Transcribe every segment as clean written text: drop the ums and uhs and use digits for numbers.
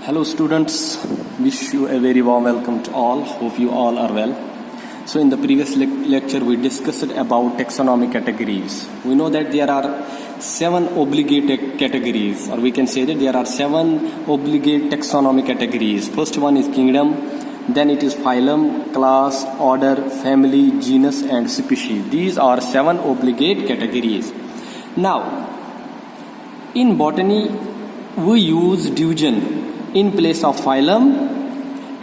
Hello students, wish you a very warm welcome to all. Hope you all are well. So in the previous lecture we discussed about taxonomic categories. We know that there are 7 obligate categories, or we can say that there are 7 obligate taxonomic categories. First one is kingdom, then it is phylum, class, order, family, genus and species. These are 7 obligate categories. Now in botany we use division in place of phylum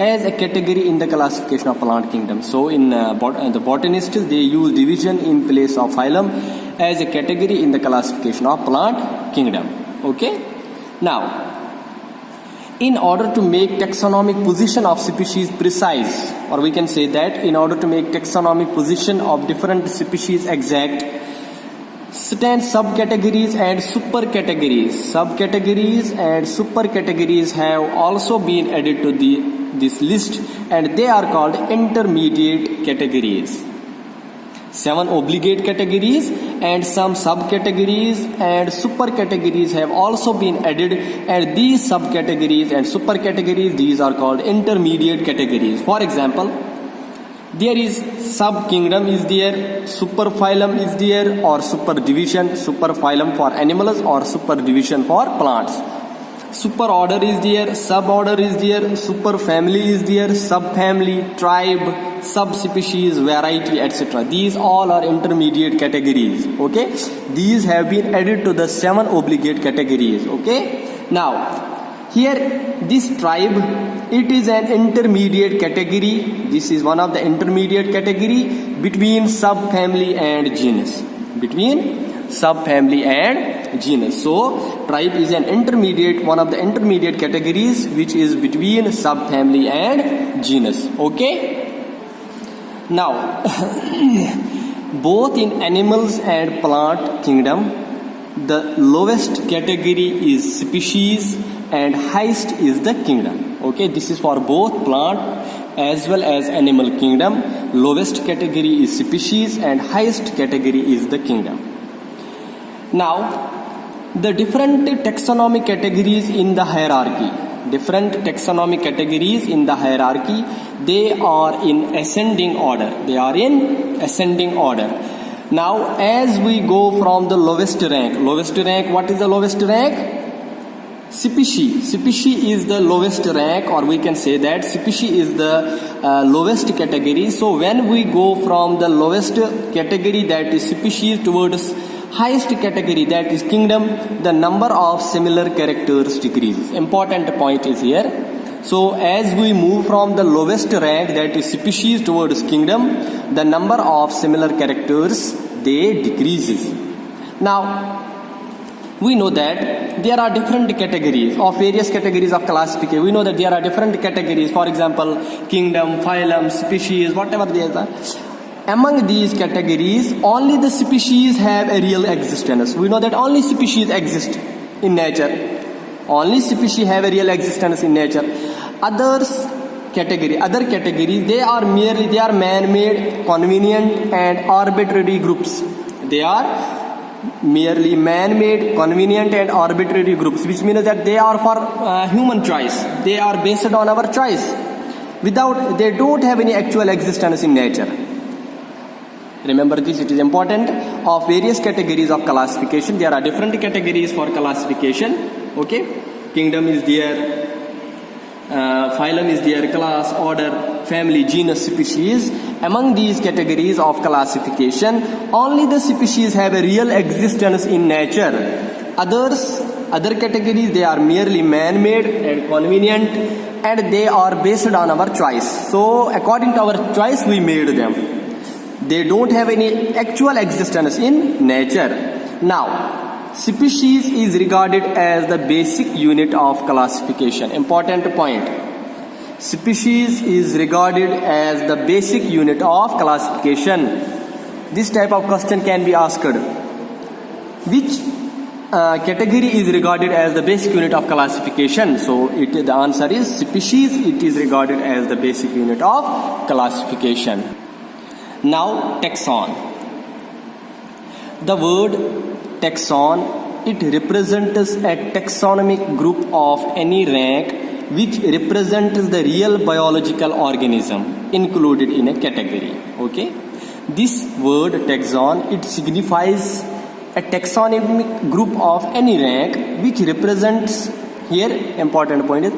as a category in the classification of plant kingdom. So in the botanists, they use division in place of phylum as a category in the classification of plant kingdom. Okay. Now, in order to make taxonomic position of species precise, or we can say that in order to make taxonomic position of different species exact, certain subcategories and supercategories. Subcategories and supercategories have also been added to this list, and they are called intermediate categories. 7 obligate categories and some subcategories and supercategories have also been added, and these subcategories and supercategories, these are called intermediate categories. For example, there is sub-kingdom is there, superphylum is there, or superdivision, superphylum for animals or superdivision for plants. Superorder is there, suborder is there, superfamily is there, subfamily, tribe, subspecies, variety, etc. These all are intermediate categories. Okay, these have been added to the 7 obligate categories. Okay, now here this tribe, it is an intermediate category. This is one of the intermediate category between subfamily and genus. Between subfamily and genus. So tribe is an intermediate, one of the intermediate categories which is between subfamily and genus. Okay. Now both in animals and plant kingdom, the lowest category is species and highest is the kingdom. Okay, this is for both plant as well as animal kingdom. Lowest category is species and highest category is the kingdom. Now, the different taxonomic categories in the hierarchy. Different taxonomic categories in the hierarchy, they are in ascending order. They are in ascending order. Now, as we go from the lowest rank, what is the lowest rank? Species. Species is the lowest rank, or we can say that species is the lowest category. So when we go from the lowest category, that is species, towards highest category, that is kingdom, the number of similar characters decreases. Important point is here. So as we move from the lowest rank, that is species, towards kingdom, the number of similar characters, they decreases. Now we know that there are different categories of various categories of classification. We know that there are different categories. For example, kingdom, phylum, species, whatever they are. Among these categories, only the species have a real existence. We know that only species exist in nature. Only species have a real existence in nature. Other categories, they are man-made, convenient and arbitrary groups. They are merely man-made, convenient and arbitrary groups, which means that they are for human choice. They are based on our choice. They don't have any actual existence in nature. Remember this, it is important. Of various categories of classification, there are different categories for classification. Okay, kingdom is there, phylum is there, class, order, family, genus, species. Among these categories of classification, only the species have a real existence in nature. Other categories, they are merely man-made and convenient, and they are based on our choice. So according to our choice, we made them. They don't have any actual existence in nature. Now, species is regarded as the basic unit of classification. Important point. Species is regarded as the basic unit of classification. This type of question can be asked. Which category is regarded as the basic unit of classification? So the answer is species. It is regarded as the basic unit of classification. Now taxon. The word taxon, it represents a taxonomic group of any rank which represents the real biological organism included in a category. Okay, this word taxon, it signifies a taxonomic group of any rank which represents, here important point is,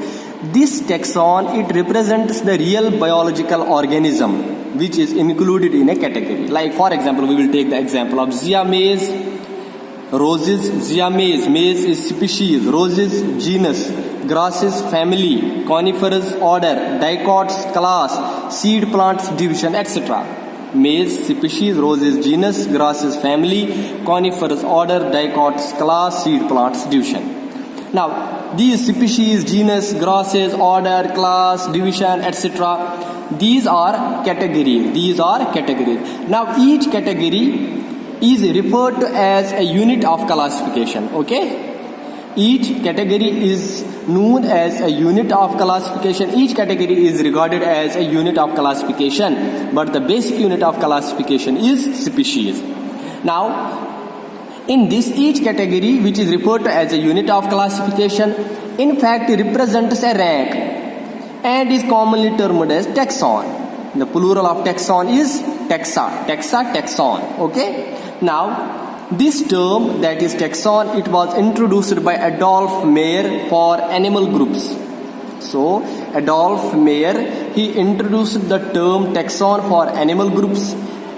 this taxon, it represents the real biological organism which is included in a category. Like for example, we will take the example of Zea mays, roses. Zea mays, mays is species, roses genus, grasses family, conifers order, dicots class, seed plants division, etc. Maize species, roses genus, grasses family, conifers order, dicots class, seed plants division. Now these species, genus, grasses, order, class, division, etc., these are categories. These are categories. Now each category is referred to as a unit of classification. Okay, each category is known as a unit of classification. Each category is regarded as a unit of classification, but the basic unit of classification is species. Now in this, each category which is referred to as a unit of classification, in fact represents a rank and is commonly termed as taxon. The plural of taxon is taxa, taxon. Okay, now this term, that is taxon, it was introduced by Adolf Meyer for animal groups. So Adolf Meyer, he introduced the term taxon for animal groups.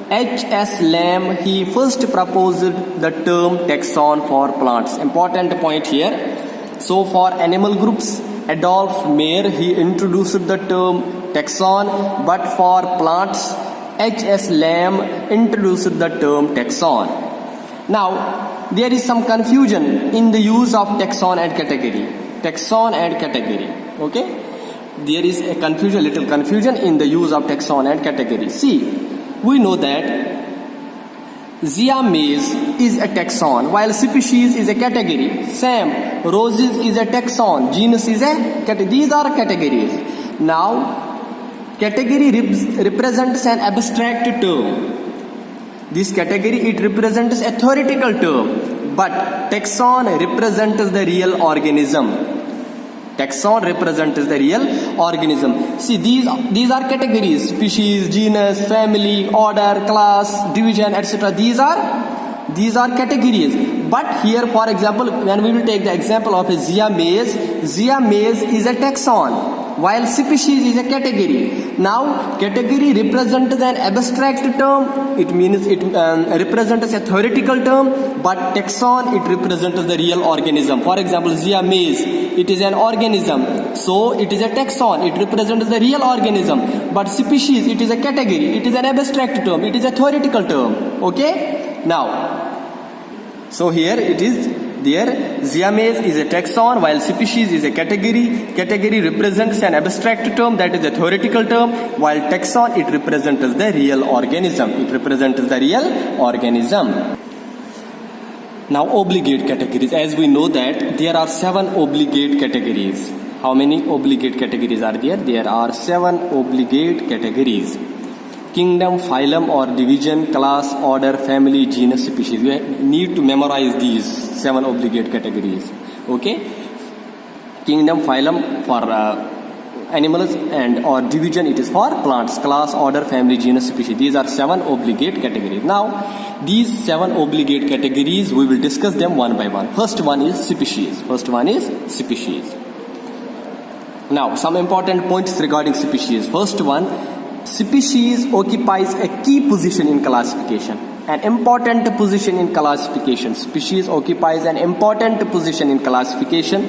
H.S. Lamb, he first proposed the term taxon for plants. Important point here. So for animal groups, Adolf Meyer, he introduced the term taxon, but for plants, H.S. Lamb introduced the term taxon. Now there is some confusion in the use of taxon and category. Taxon and category. Okay, there is a confusion, little confusion in the use of taxon and category. See, we know that Zea mays is a taxon, while species is a category. Same, roses is a taxon, genus is a category. These are categories. Now, category represents an abstract term. This category, it represents a theoretical term, but taxon represents the real organism. Taxon represents the real organism. See, these are categories: species, genus, family, order, class, division, etc. These are categories. But here, for example, when we will take the example of a Zea mays is a taxon, while species is a category. Now, category represents an abstract term. It means it represents a theoretical term, but taxon, it represents the real organism. For example, Zea mays, it is an organism, so it is a taxon, it represents the real organism. But species, it is a category, it is an abstract term, it is a theoretical term. Okay, now, so here it is there, Zea mays is a taxon, while species is a category. Category represents an abstract term, that is a theoretical term, while taxon, it represents the real organism. It represents the real organism. Now obligate categories. As we know that there are 7 obligate categories. How many obligate categories are there? There are 7 obligate categories. Kingdom, phylum or division, class, order, family, genus, species. You need to memorize these 7 obligate categories. Okay? Kingdom, phylum for animals, and or division, it is for plants. Class, order, family, genus, species. These are 7 obligate categories. Now, these 7 obligate categories, we will discuss them one by one. First one is species. Now, some important points regarding species. First one, species occupies a key position in classification. An important position in classification. Species occupies an important position in classification.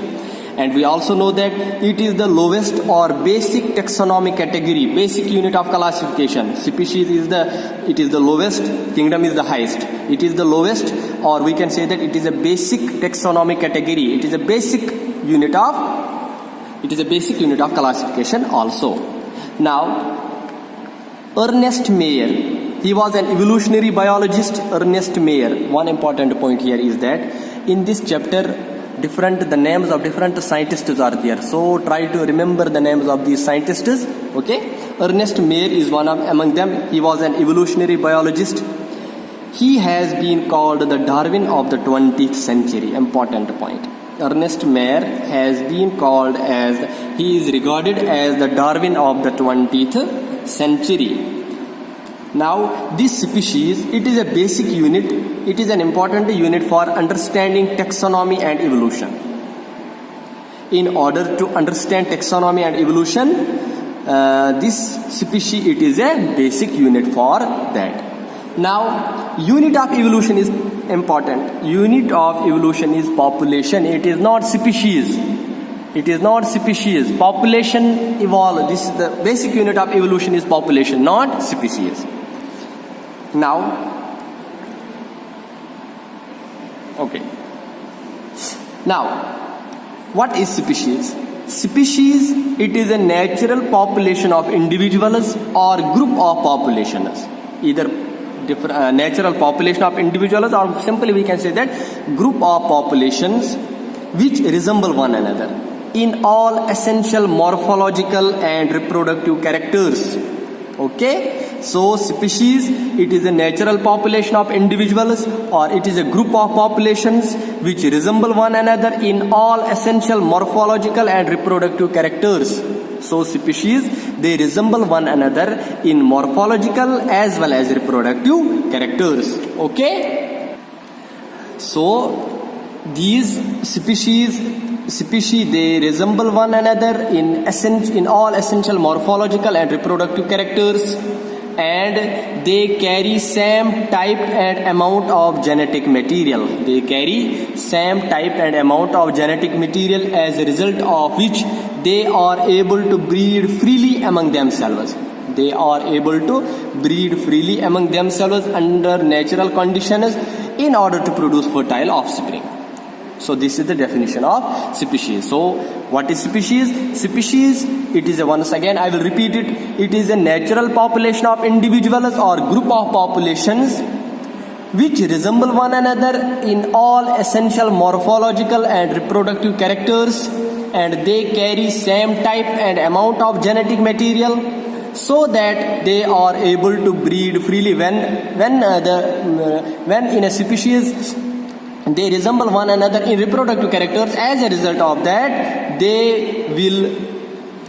And we also know that it is the lowest or basic taxonomic category, basic unit of classification. Species is the lowest, kingdom is the highest. It is the lowest, or we can say that it is a basic taxonomic category. It is a basic unit of classification also. Now, Ernest Mayr, he was an evolutionary biologist. Ernest Mayr. One important point here is that in this chapter, the names of different scientists are there. So try to remember the names of these scientists. Okay, Ernest Mayr is among them. He was an evolutionary biologist. He has been called the Darwin of the 20th century. Important point. Ernest Mayr has been called as, he is regarded as the Darwin of the 20th century. Now this species, it is a basic unit, it is an important unit for understanding taxonomy and evolution. In order to understand taxonomy and evolution, this species, it is a basic unit for that. Now unit of evolution is important. Unit of evolution is population. It is not species. It is not species. Population evolve. This is the basic unit of evolution is population, not species. Now, okay. Now, what is species? Species, it is a natural population of individuals or group of populations. Either natural population of individuals, or simply we can say that group of populations which resemble one another in all essential morphological and reproductive characters. Okay, so species, it is a natural population of individuals or it is a group of populations which resemble one another in all essential morphological and reproductive characters. So species, they resemble one another in morphological as well as reproductive characters. Okay, so these species, they resemble one another in all essential morphological and reproductive characters, and they carry same type and amount of genetic material. They carry same type and amount of genetic material, as a result of which they are able to breed freely among themselves. They are able to breed freely among themselves under natural conditions in order to produce fertile offspring. So this is the definition of species. So what is species? Species, it is once again I will repeat it. It is a natural population of individuals or group of populations which resemble one another in all essential morphological and reproductive characters, and they carry same type and amount of genetic material, so that they are able to breed freely. When in a species they resemble one another in reproductive characters, as a result of that they will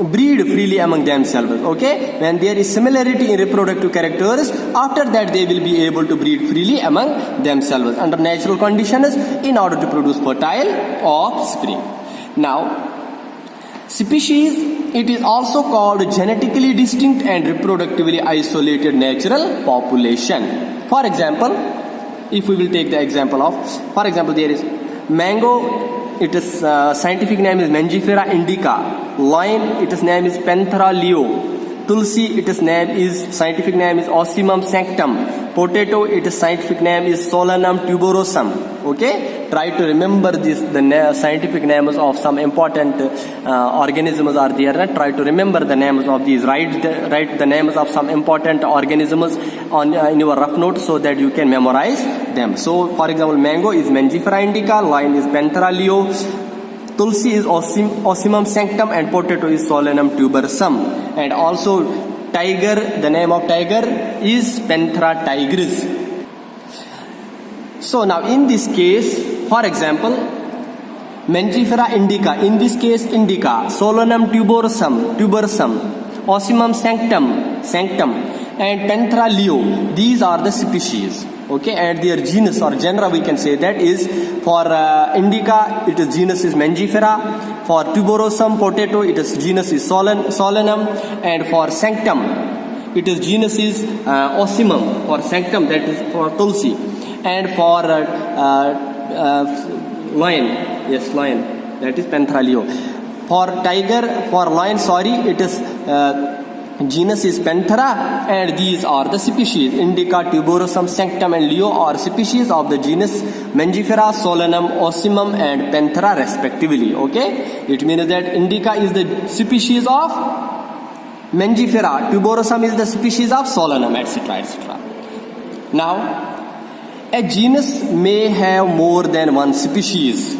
breed freely among themselves. Okay, when there is similarity in reproductive characters, after that they will be able to breed freely among themselves under natural conditions in order to produce fertile offspring. Now, species, it is also called genetically distinct and reproductively isolated natural population. For example, if we will take the example of, for example, there is mango, its scientific name is Mangifera indica. Lime, its name is Panthera leo. Tulsi, its name is, scientific name is Ocimum sanctum. Potato, its scientific name is Solanum tuberosum. Okay, try to remember this, the scientific names of some important organisms are there. Try to remember the names of these. Write the names of some important organisms on in your rough notes so that you can memorize them. So, for example, mango is Mangifera indica, lime is Panthera leo, Tulsi is Ocimum sanctum, and potato is Solanum tuberosum. And also tiger, the name of tiger is Panthera tigris. So now in this case, for example, Mangifera indica, in this case indica, Solanum tuberosum, Ocimum sanctum, and Panthera leo, these are the species. Okay, and their genus or genre we can say that is, for indica, its genus is Mangifera. For tuberosum, potato, its genus is Solanum. And for sanctum, its genus is Ocimum. For sanctum, that is for Tulsi. And for lion, that is Panthera leo. For tiger, for lion, it is genus is Panthera, and these are the species. Indica, tuberosum, sanctum, and leo are species of the genus Mangifera, Solanum, Ocimum, and Panthera respectively. Okay, it means that indica is the species of Mangifera, tuberosum is the species of Solanum, etc., etc. Now, a genus may have more than one species.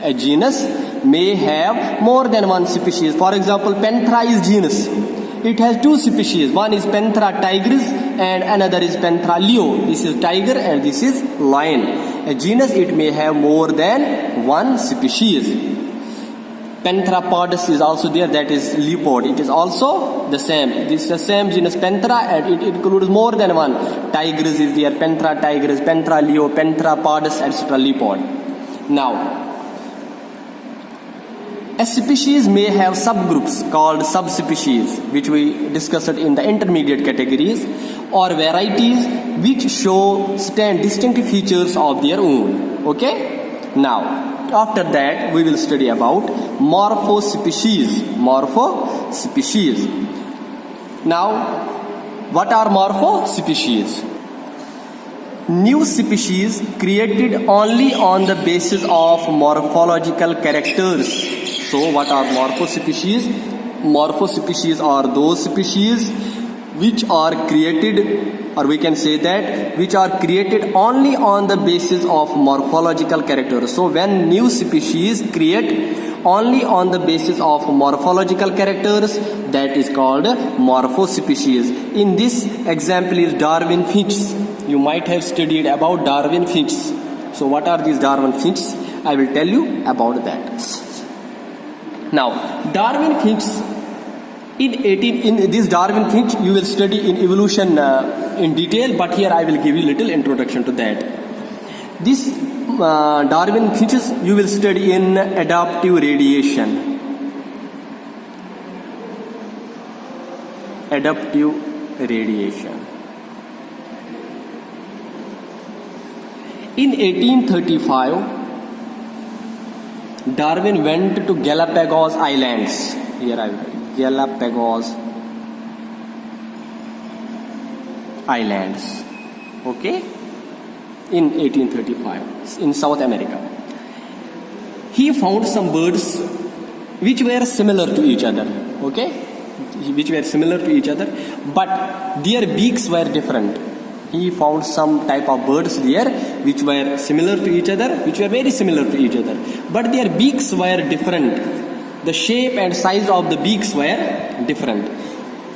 A genus may have more than one species. For example, Panthera is genus. It has two species. One is Panthera tigris and another is Panthera leo. This is tiger and this is lion. A genus, it may have more than one species. Penthrapods is also there, that is leopard. It is also the same. This is the same genus Penthra, and it includes more than one. Tigris is there, Penthra tigris, Penthra leo, Penthrapods, etc. leopard. Now, a species may have subgroups called subspecies, which we discussed in the intermediate categories, or varieties which show distinct features of their own. Okay? Now, after that, we will study about morphospecies. Morphospecies. Now, what are morphospecies? New species created only on the basis of morphological characters. So, what are morphospecies? Morphospecies are those species which are created, or we can say that, which are created only on the basis of morphological characters. So, when new species create only on the basis of morphological characters, that is called morphospecies. In this example is Darwin finches. You might have studied about Darwin finches. So, what are these Darwin finches? I will tell you about that. Now, Darwin finches, in this Darwin finch you will study in evolution in detail, but here I will give you little introduction to that. This Darwin finches you will study in adaptive radiation. Adaptive radiation. In 1835, Darwin went to Galapagos Islands. Here I will. Galapagos Islands. Okay? In 1835, in South America. He found some birds which were similar to each other. Okay? Which were similar to each other, but their beaks were different. He found some type of birds there which were similar to each other, which were very similar to each other, but their beaks were different. The shape and size of the beaks were different.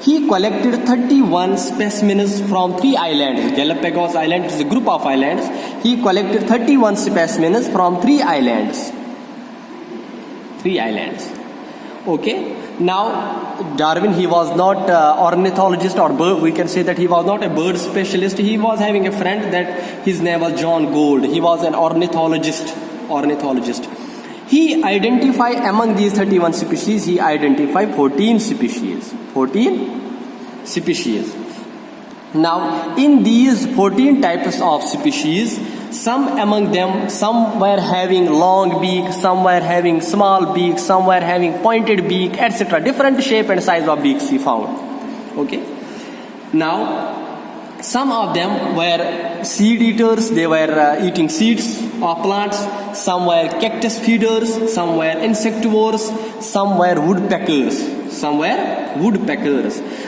He collected 31 specimens from 3 islands. Galapagos Island is a group of islands. He collected 31 specimens from 3 islands. 3 islands. Okay. Now, Darwin, he was not ornithologist or bird. We can say that he was not a bird specialist. He was having a friend that his name was John Gould. He was an ornithologist. He identified among these 31 species, he identified 14 species. 14 species. Now, in these 14 types of species, some among them, some were having long beak, some were having small beak, some were having pointed beak, etc. Different shape and size of beaks he found. Okay. Now, some of them were seed eaters. They were eating seeds of plants. Some were cactus feeders. Some were insectivores. Some were woodpeckers.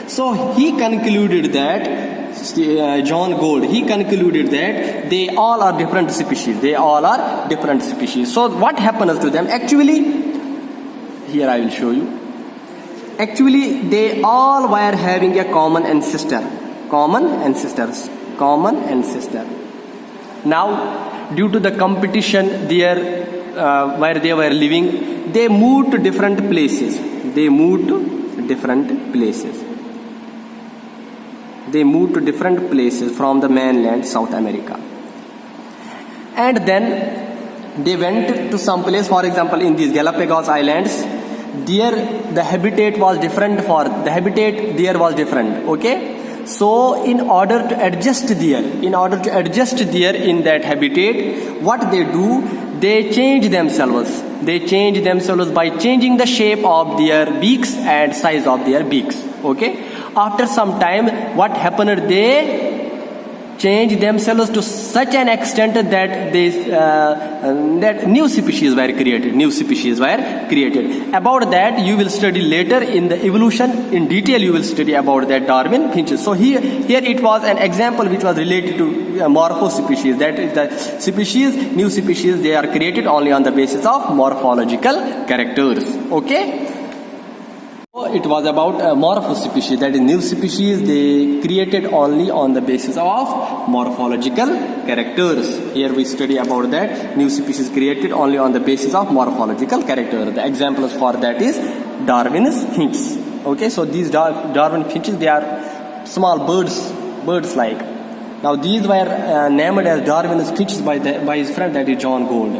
So he concluded that John Gould, he concluded that they all are different species. So what happens to them? Actually, here I will show you. Actually, they all were having a common ancestor. Now, due to the competition there where they were living, they moved to different places. They moved to different places from the mainland South America. And then they went to some place, for example, in these Galapagos Islands. There the habitat was different. Okay. So in order to adjust there in that habitat, what they do, they change themselves by changing the shape of their beaks and size of their beaks. Okay. After some time, what happened? They changed themselves to such an extent that that new species were created. About that you will study later in the evolution. In detail you will study about that Darwin finches. So here it was an example which was related to morphospecies. That is the new species, they are created only on the basis of morphological characters. Okay. It was about morphospecies, that is new species they created only on the basis of morphological characters. Here we study about that new species created only on the basis of morphological character. The examples for that is Darwin's finches. Okay, so these Darwin finches, they are small birds like. Now these were named as Darwin's finches by his friend, that is John Gould.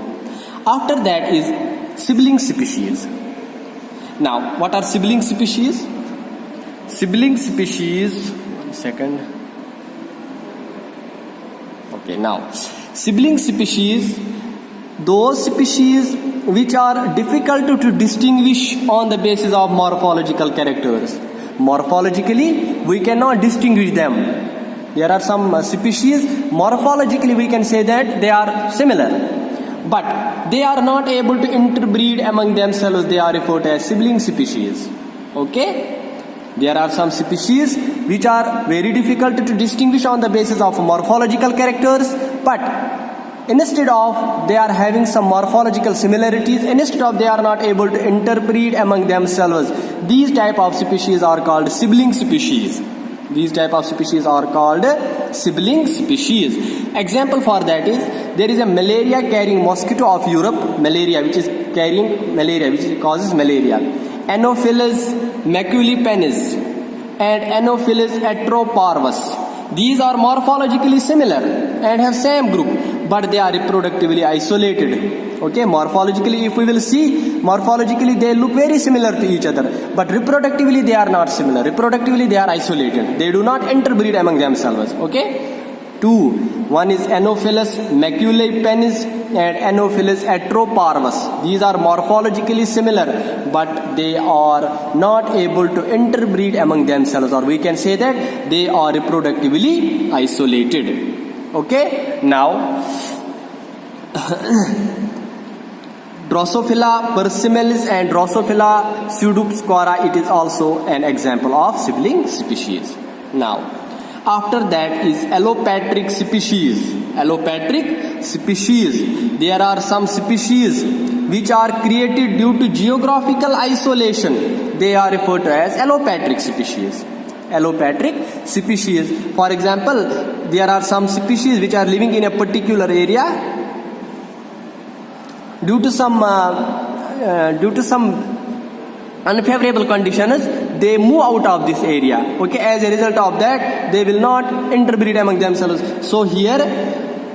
After that is sibling species. Now, what are sibling species? Sibling species, 1 second. Okay, now, sibling species, those species which are difficult to distinguish on the basis of morphological characters. Morphologically, we cannot distinguish them. There are some species, morphologically we can say that they are similar. But they are not able to interbreed among themselves. They are referred to as sibling species. Okay? There are some species which are very difficult to distinguish on the basis of morphological characters. But instead of they are having some morphological similarities, instead of they are not able to interbreed among themselves, these type of species are called sibling species. These type of species are called sibling species. Example for that is, there is a malaria carrying mosquito of Europe, malaria which causes malaria. Anopheles maculipennis and Anopheles atroparvus. These are morphologically similar and have same group, but they are reproductively isolated. Okay, morphologically if we will see, morphologically they look very similar to each other, but reproductively they are not similar. Reproductively they are isolated. They do not interbreed among themselves. Okay. One is Anopheles maculipennis and Anopheles atroparvus. These are morphologically similar, but they are not able to interbreed among themselves, or we can say that they are reproductively isolated. Okay, now Drosophila persimilis and Drosophila pseudosquara, it is also an example of sibling species. Now, after that is allopatric species. Allopatric species. There are some species which are created due to geographical isolation. They are referred to as allopatric species. Allopatric species. For example, there are some species which are living in a particular area. Due to some unfavorable conditions, they move out of this area. Okay, as a result of that, they will not interbreed among themselves. So here,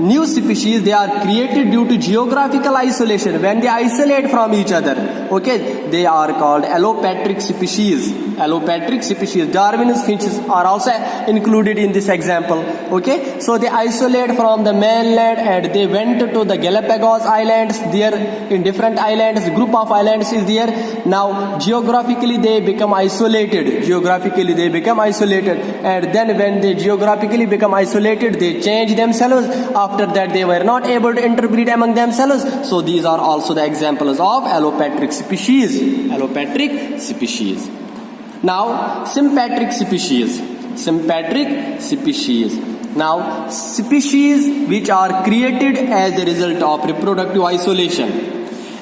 new species, they are created due to geographical isolation. When they isolate from each other, okay, they are called allopatric species. Allopatric species. Darwin's finches are also included in this example. Okay, so they isolate from the mainland and they went to the Galapagos Islands. There, in different islands, group of islands is there. Now, geographically they become isolated. Geographically they become isolated, and then when they geographically become isolated, they change themselves. After that, they were not able to interbreed among themselves. So these are also the examples of allopatric species. Allopatric species. Now, sympatric species. Sympatric species. Now, species which are created as a result of reproductive isolation.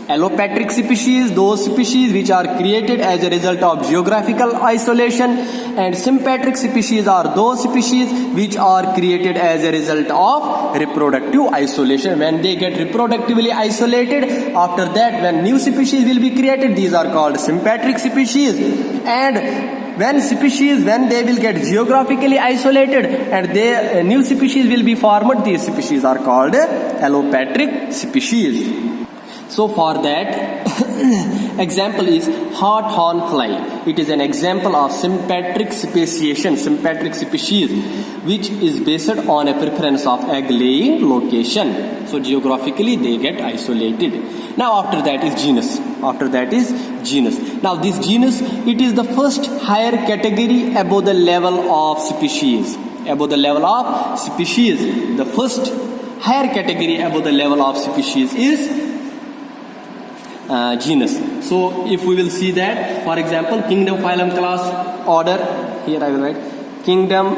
Allopatric species, those species which are created as a result of geographical isolation, and sympatric species are those species which are created as a result of reproductive isolation. When they get reproductively isolated, after that when new species will be created, these are called sympatric species. And when they will get geographically isolated and new species will be formed, these species are called allopatric species. So for that example is hearthorn fly. It is an example of sympatric speciation, sympatric species, which is based on a preference of egg laying location. So geographically they get isolated. Now after that is genus. After that is genus. Now this genus, it is the first higher category above the level of species. Above the level of species, the first higher category above the level of species is genus. So if we will see that, for example, kingdom, phylum, class, order. Here I will write kingdom,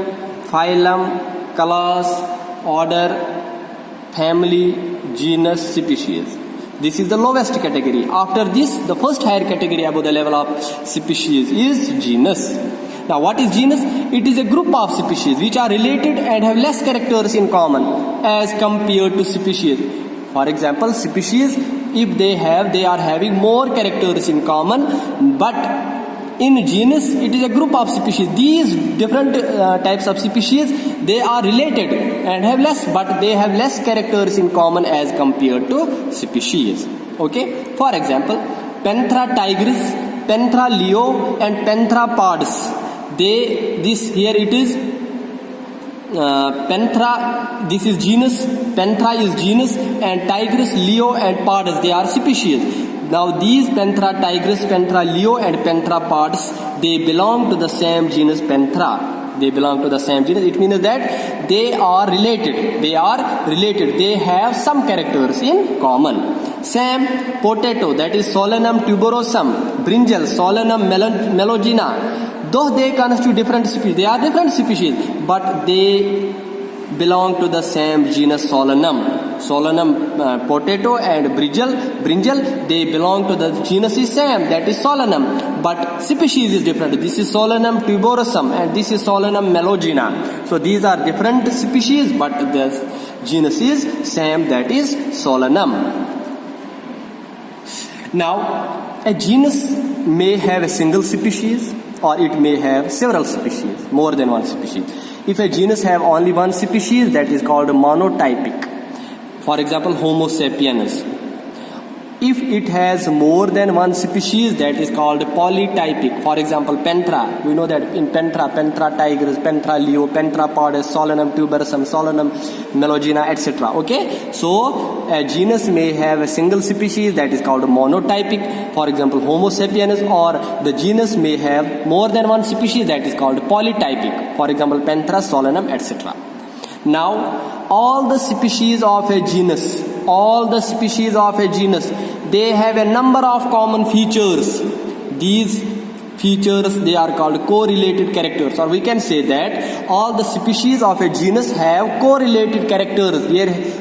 phylum, class, order, family, genus, species. This is the lowest category. After this, the first higher category above the level of species is genus. Now what is genus? It is a group of species which are related and have less characters in common as compared to species. For example, species, if they are having more characters in common, but in genus it is a group of species. These different types of species, they are related and have less, but they have less characters in common as compared to species. Okay, for example, Panthera tigris, Panthera leo and Panthera pardus. Here it is Panthera, this is genus, Panthera is genus, and Tigris, Leo and Pardus, they are species. Now these Panthera tigris, Panthera leo and Panthera pardus, they belong to the same genus Panthera. They belong to the same genus. It means that they are related. They have some characters in common. Same potato, that is Solanum tuberosum, brinjal, Solanum melogena. Though they constitute different species, they are different species, but they belong to the same genus Solanum. Solanum potato and brinjal, they belong to the genus is same, that is Solanum, but species is different. This is Solanum tuberosum and this is Solanum melogena. So these are different species, but the genus is same, that is Solanum. Now a genus may have a single species, or it may have several species, more than one species. If a genus have only one species, that is called monotypic. For example, Homo sapiens. If it has more than one species, that is called polytypic. For example, Panthera. We know that in Panthera tigris, Panthera leo, Panthera pardus, Solanum tuberosum, Solanum melogena, etc. Okay? So a genus may have a single species, that is called monotypic. For example, Homo sapiens, or the genus may have more than one species, that is called polytypic. For example, Panthera, Solanum, etc. Now, all the species of a genus, they have a number of common features. These features, they are called correlated characters, or we can say that all the species of a genus have correlated characters.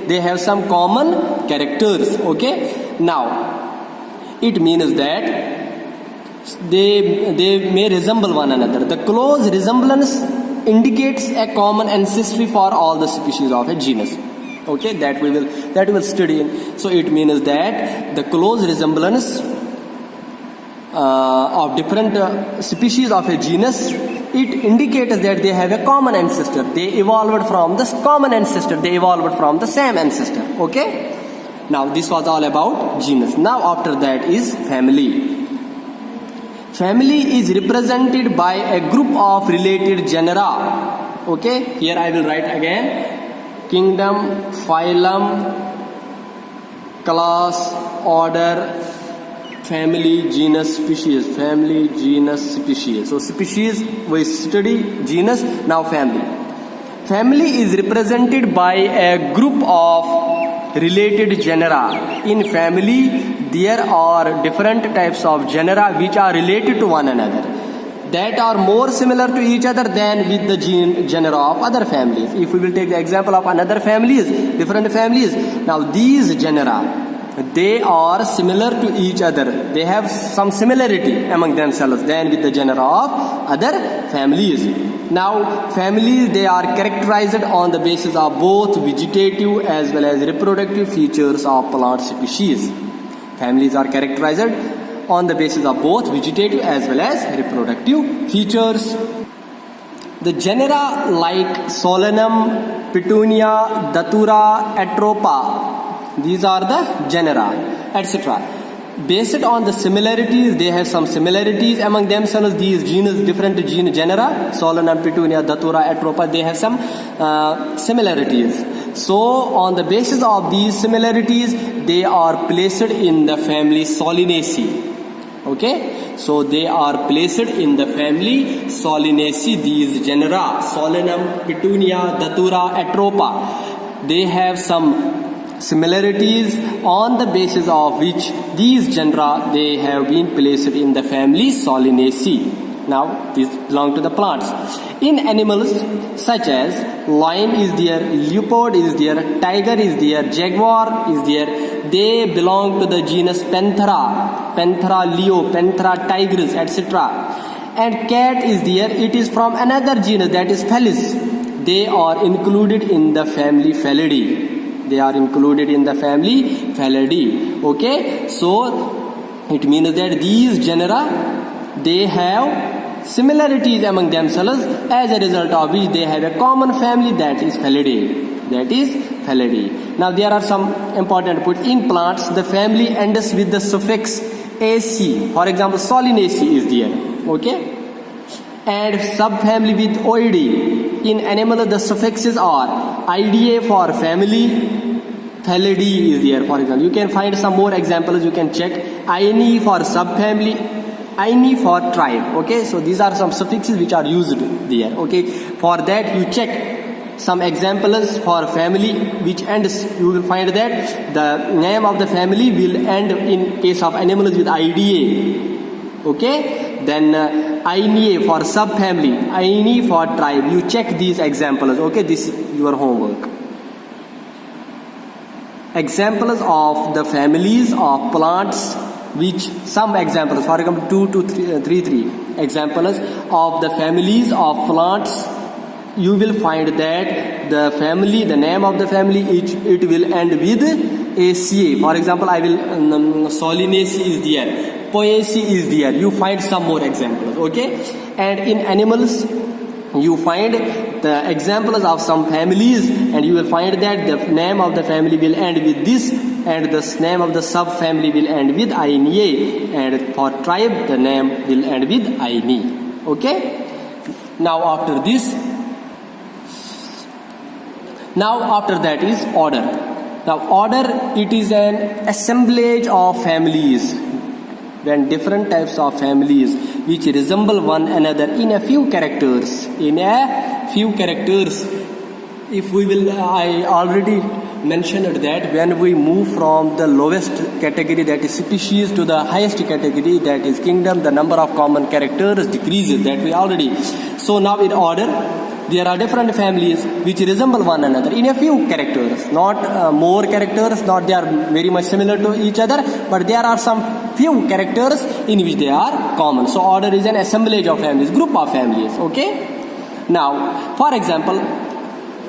They have some common characters. Okay. Now, it means that they may resemble one another. The close resemblance indicates a common ancestry for all the species of a genus. Okay, that we will study in. So it means that the close resemblance of different species of a genus, it indicates that they have a common ancestor. They evolved from the common ancestor. They evolved from the same ancestor. Okay. Now this was all about genus. Now after that is family. Family is represented by a group of related genera. Okay, here I will write again: kingdom, phylum, class, order, family, genus, species. Family, genus, species. So species we study, genus, now family. Family is represented by a group of related genera. In family, there are different types of genera which are related to one another, that are more similar to each other than with the genera of other families. If we will take the example of another families, different families, now these genera, they are similar to each other. They have some similarity among themselves than with the genera of other families. Now families, they are characterized on the basis of both vegetative as well as reproductive features of plant species. Families are characterized on the basis of both vegetative as well as reproductive features. The genera like Solanum, Petunia, Datura, Atropa, these are the genera, etc. Based on the similarities, they have some similarities among themselves. These genus, different genera, Solanum, Petunia, Datura, Atropa, they have some similarities. So on the basis of these similarities, they are placed in the family Solanaceae. Okay, so they are placed in the family Solanaceae. These genera, Solanum, Petunia, Datura, Atropa, they have some similarities on the basis of which these genera, they have been placed in the family Solanaceae. Now these belong to the plants. In animals such as lion is there, leopard is there, tiger is there, jaguar is there, they belong to the genus Panthera, Panthera leo, Panthera tigris, etc. And cat is there, it is from another genus, that is Felis. They are included in the family Felidae. They are included in the family Felidae. Okay, so it means that these genera, they have similarities among themselves, as a result of which they have a common family, that is Felidae. That is Felidae. Now there are some important points. In plants, the family ends with the suffix AC. For example, Solanaceae is there. Okay, and subfamily with Oidae. In animal, the suffixes are Ida for family, Felidae is there. For example, you can find some more examples. You can check. Ini for subfamily, Ini for tribe. Okay, so these are some suffixes which are used there. Okay, for that you check some examples for family which ends. You will find that the name of the family will end in case of animals with Ida. Okay, then Ini for subfamily, Ini for tribe. You check these examples. Okay, this is your homework. Examples of the families of plants, which some examples, for example 2 to 3 examples of the families of plants. You will find that the family, the name of the family, it will end with ACA. For example, I will Solanaceae is there, Poaceae is there. You find some more examples. Okay, and in animals you find the examples of some families, and you will find that the name of the family will end with this, and the name of the subfamily will end with Ina, and for tribe the name will end with Ini. Okay, now after that is order. Now order, it is an assemblage of families, when different types of families which resemble one another in a few characters. If we will, I already mentioned that when we move from the lowest category, that is species, to the highest category, that is kingdom, the number of common characters decreases. That we already. So now in order, there are different families which resemble one another in a few characters, not more characters, not they are very much similar to each other, but there are some few characters in which they are common. So order is an assemblage of families, group of families. Okay, now for example,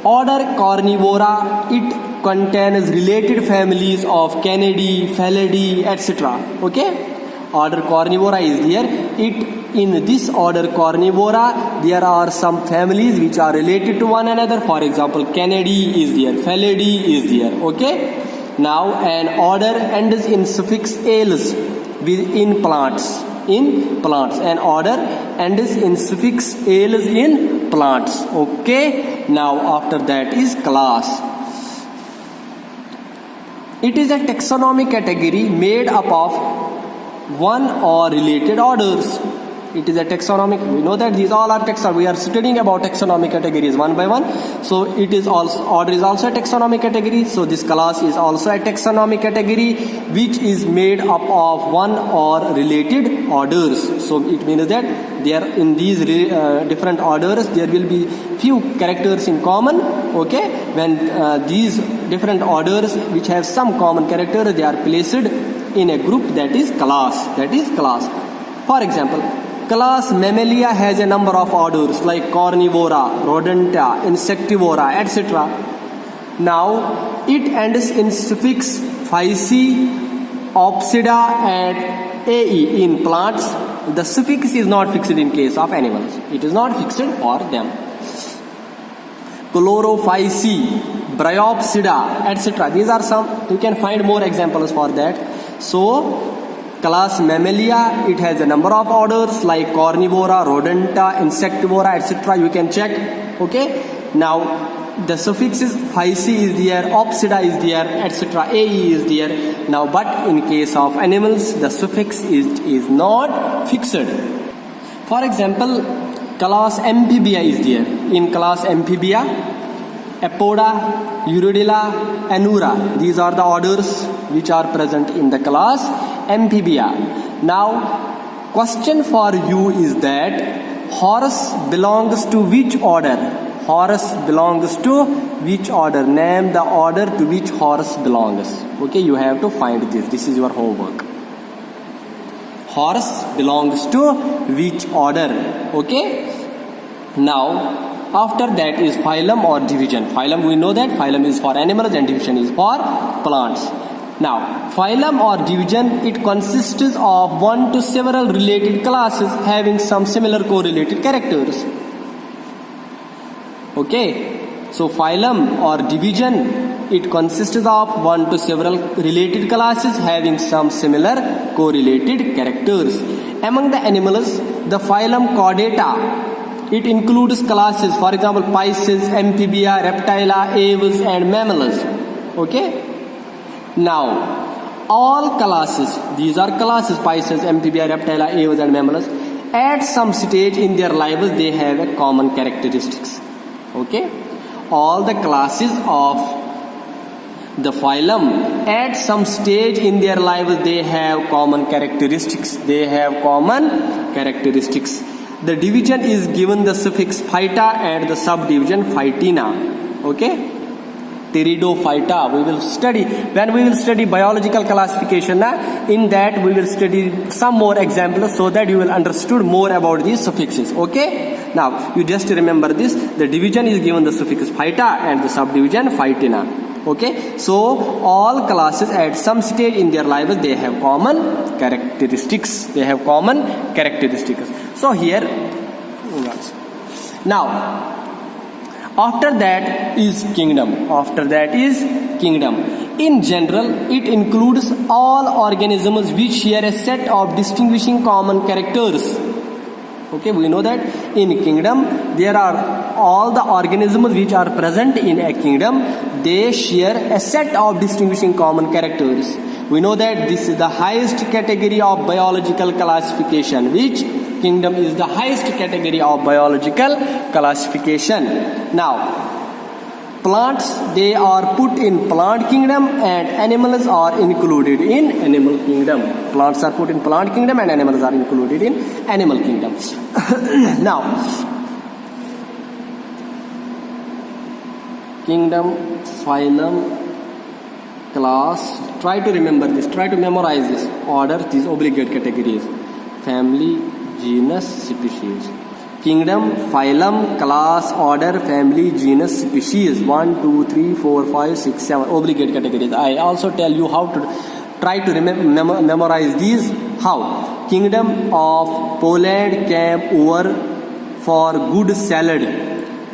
order Carnivora, it contains related families of Canidae, Felidae, etc. Okay, order Carnivora is there. In this order Carnivora, there are some families which are related to one another. For example, Canidae is there, Felidae is there. Okay, now an order ends in suffix ales in plants. An order ends in suffix ales in plants. Okay, now after that is class. It is a taxonomic category made up of one or related orders. It is a taxonomic. We know that these all are taxonomic. We are studying about taxonomic categories one by one. So it is also, order is also a taxonomic category. So this class is also a taxonomic category which is made up of one or related orders. So it means that there in these different orders there will be few characters in common. Okay, when these different orders which have some common character, they are placed in a group, that is class. For example, class Mammalia has a number of orders like Carnivora, Rodenta, Insectivora, etc. Now it ends in suffix Physi, Opsida and AE in plants. The suffix is not fixed in case of animals. It is not fixed for them. Chlorophysi, Bryopsida, etc. These are some. You can find more examples for that. So class Mammalia, it has a number of orders like Carnivora, Rodenta, Insectivora, etc. You can check. Okay, now the suffixes Physi is there, Opsida is there, etc. AE is there. Now but in case of animals, the suffix is not fixed. For example, class Amphibia is there. In class Amphibia, Apoda, Urodela, Anura. These are the orders which are present in the class Amphibia. Now, question for you is that horse belongs to which order? Horse belongs to which order? Name the order to which horse belongs. Okay, you have to find this. This is your homework. Horse belongs to which order? Okay. Now, after that is phylum or division. Phylum, we know that phylum is for animals and division is for plants. Now, phylum or division, it consists of one to several related classes having some similar correlated characters. Okay, so phylum or division, it consists of one to several related classes having some similar correlated characters. Among the animals, the phylum Chordata, it includes classes, for example, Pisces, Amphibia, Reptilia, Aves and Mammals. Okay. Now, all classes, these are classes, Pisces, Amphibia, Reptilia, Aves and Mammals, at some stage in their lives they have a common characteristics. Okay. All the classes of the phylum at some stage in their lives they have common characteristics. They have common characteristics. The division is given the suffix phyta and the subdivision phytina. Okay. Pteridophyta we will study. When we will study biological classification, in that we will study some more examples so that you will understood more about these suffixes. Okay. Now you just remember this. The division is given the suffix phyta and the subdivision phytina. Okay. So all classes at some stage in their lives they have common characteristics. They have common characteristics. So here, now after that is kingdom. After that is kingdom. In general, it includes all organisms which share a set of distinguishing common characters. Okay, we know that in kingdom there are all the organisms which are present in a kingdom. They share a set of distinguishing common characters. We know that this is the highest category of biological classification. Which kingdom is the highest category of biological classification? Now, plants, they are put in plant kingdom and animals are included in animal kingdom. Plants are put in plant kingdom and animals are included in animal kingdom. Now, kingdom, phylum, class, try to remember this, try to memorize this order, these obligate categories: family, genus, species. Kingdom, phylum, class, order, family, genus, species. 1, 2, 3, 4, 5, 6, 7 obligate categories. I also tell you how to try to memorize these. How? Kingdom of Poland came over for good salad.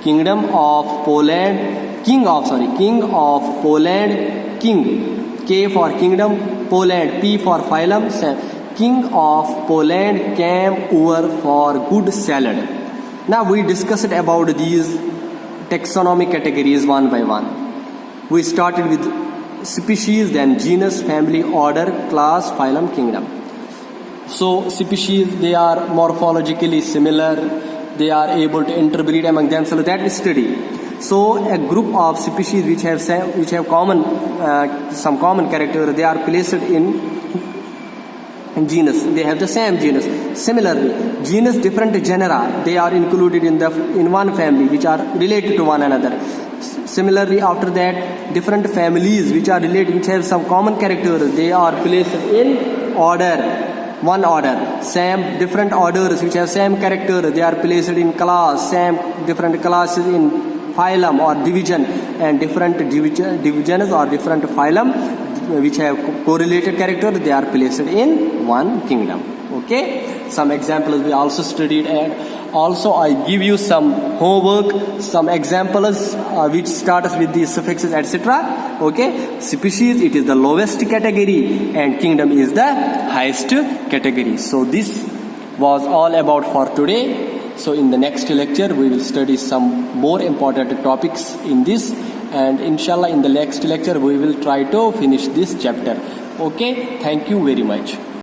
Kingdom of Poland, king of Poland, king. K for kingdom, Poland. P for phylum, king of Poland came over for good salad. Now we discussed about these taxonomic categories one by one. We started with species, then genus, family, order, class, phylum, kingdom. So species, they are morphologically similar. They are able to interbreed among themselves. That is study. So a group of species which have some common character, they are placed in genus. They have the same genus. Similarly, genus, different genera, they are included in one family which are related to one another. Similarly, after that, different families which are related, which have some common characters, they are placed in order. One order. Same different orders which have same character, they are placed in class. Same different classes in phylum or division, and different divisions or different phylum which have correlated character, they are placed in one kingdom. Okay, some examples we also studied, and also I give you some homework, some examples which starts with the suffixes etc. Okay, species, it is the lowest category and kingdom is the highest category. So this was all about for today. So in the next lecture we will study some more important topics in this, and inshallah in the next lecture we will try to finish this chapter. Okay, thank you very much.